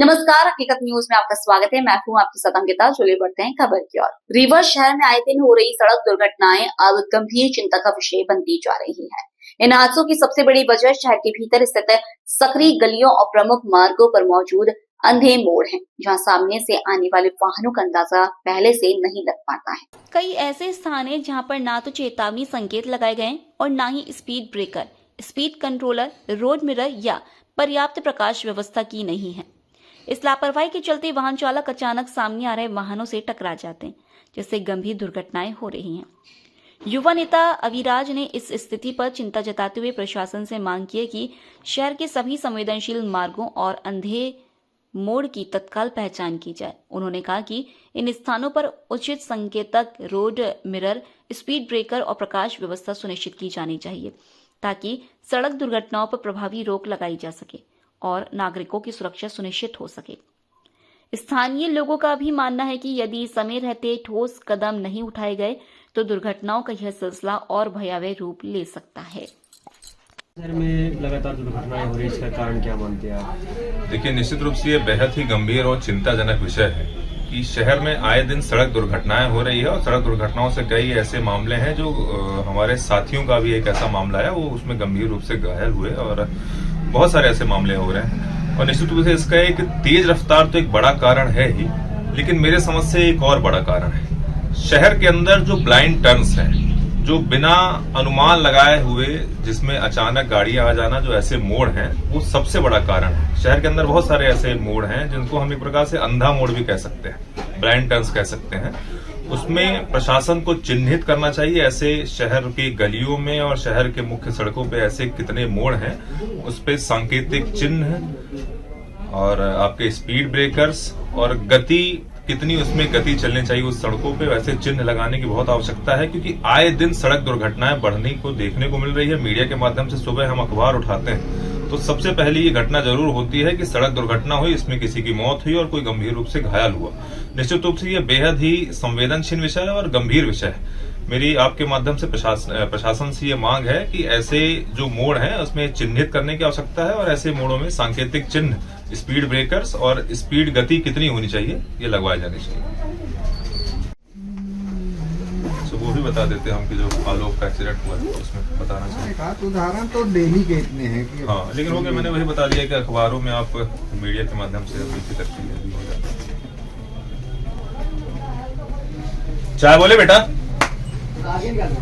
नमस्कार, हकीकत न्यूज में आपका स्वागत है। मैं हूं आपकी साथ अंकिता। चलिए बढ़ते हैं खबर की ओर। रीवा शहर में आए दिन हो रही सड़क दुर्घटनाएं अब गंभीर चिंता का विषय बनती जा रही है। इन हादसों की सबसे बड़ी वजह शहर के भीतर स्थित सकरी गलियों और प्रमुख मार्गों पर मौजूद अंधे मोड़ हैं, जहां सामने से आने वाले वाहनों का अंदाजा पहले से नहीं लग पाता है। कई ऐसे स्थान हैं जहां पर ना तो चेतावनी संकेत लगाए गए और ना ही speed breaker, speed controller, road mirror या पर्याप्त प्रकाश व्यवस्था की नहीं है। इस लापरवाही के चलते वाहन चालक अचानक सामने आ रहे वाहनों से टकरा जाते हैं, जिससे गंभीर दुर्घटनाएं हो रही हैं। युवा नेता अविराज ने इस स्थिति पर चिंता जताते हुए प्रशासन से मांग की है कि शहर के सभी संवेदनशील मार्गों और अंधे मोड़ की तत्काल पहचान की जाए। उन्होंने कहा कि इन स्थानों पर उचित संकेतक, रोड मिरर, स्पीड ब्रेकर और प्रकाश व्यवस्था सुनिश्चित की जानी चाहिए, ताकि सड़क दुर्घटनाओं पर प्रभावी रोक लगाई जा सके और नागरिकों की सुरक्षा सुनिश्चित हो सके। स्थानीय लोगों का भी मानना है कि यदि समय रहते ठोस कदम नहीं उठाए गए तो दुर्घटनाओं का यह सिलसिला और भयावह रूप ले सकता है। शहर में लगातार दुर्घटनाएं हो रही है, इसका कारण क्या मानते हैं आप? देखिए, निश्चित रूप से ये बेहद ही गंभीर और चिंताजनक विषय है कि शहर में आए दिन सड़क दुर्घटनाएं हो रही है और सड़क दुर्घटनाओं से कई ऐसे मामले हैं जो हमारे साथियों का भी एक ऐसा मामला है, वो उसमें गंभीर रूप से घायल हुए और बहुत सारे ऐसे मामले हो रहे हैं। और निश्चित रूप से इसका एक तेज रफ्तार तो एक बड़ा कारण है ही, लेकिन मेरे समझ से एक और बड़ा कारण है। शहर के अंदर जो ब्लाइंड टर्न्स हैं, जो बिना अनुमान लगाए हुए जिसमें अचानक गाड़ियां आ जाना, जो ऐसे मोड़ हैं, वो सबसे बड़ा कारण है। शहर के अंदर बहुत सारे ऐसे मोड़ हैं जिनको हम एक प्रकार से अंधा मोड़ भी कह सकते हैं, ब्लाइंड टर्न्स कह सकते हैं। उसमें प्रशासन को चिन्हित करना चाहिए ऐसे शहर की गलियों में और शहर के मुख्य सड़कों पे ऐसे कितने मोड़ हैं, उस पे सांकेतिक चिन्ह और आपके स्पीड ब्रेकर्स और गति कितनी उसमें गति चलनी चाहिए उस सड़कों पे, वैसे चिन्ह लगाने की बहुत आवश्यकता है। क्योंकि आए दिन सड़क दुर्घटनाएं बढ़ने को देखने को मिल रही है। मीडिया के माध्यम से सुबह हम अखबार उठाते हैं तो सबसे पहले ये घटना जरूर होती है कि सड़क दुर्घटना हुई, इसमें किसी की मौत हुई और कोई गंभीर रूप से घायल हुआ। निश्चित रूप से ये बेहद ही संवेदनशील विषय है और गंभीर विषय है। मेरी आपके माध्यम से प्रशासन से ये मांग है कि ऐसे जो मोड़ हैं उसमें चिन्हित करने की आवश्यकता है और ऐसे मोड़ों में सांकेतिक चिन्ह, स्पीड ब्रेकर्स और स्पीड गति कितनी होनी चाहिए ये लगवाए जाने चाहिए। तो वो भी बता देते हैं हम कि जो आलोक का एक्सीडेंट हुआ है उसमें बताना चाहिए। उदाहरण तो डेली के इतने हैं कि हाँ, लेकिन हो गया, मैंने वही बता दिया कि अखबारों में आप मीडिया के माध्यम से हो जाता है। चाय बोले बेटा।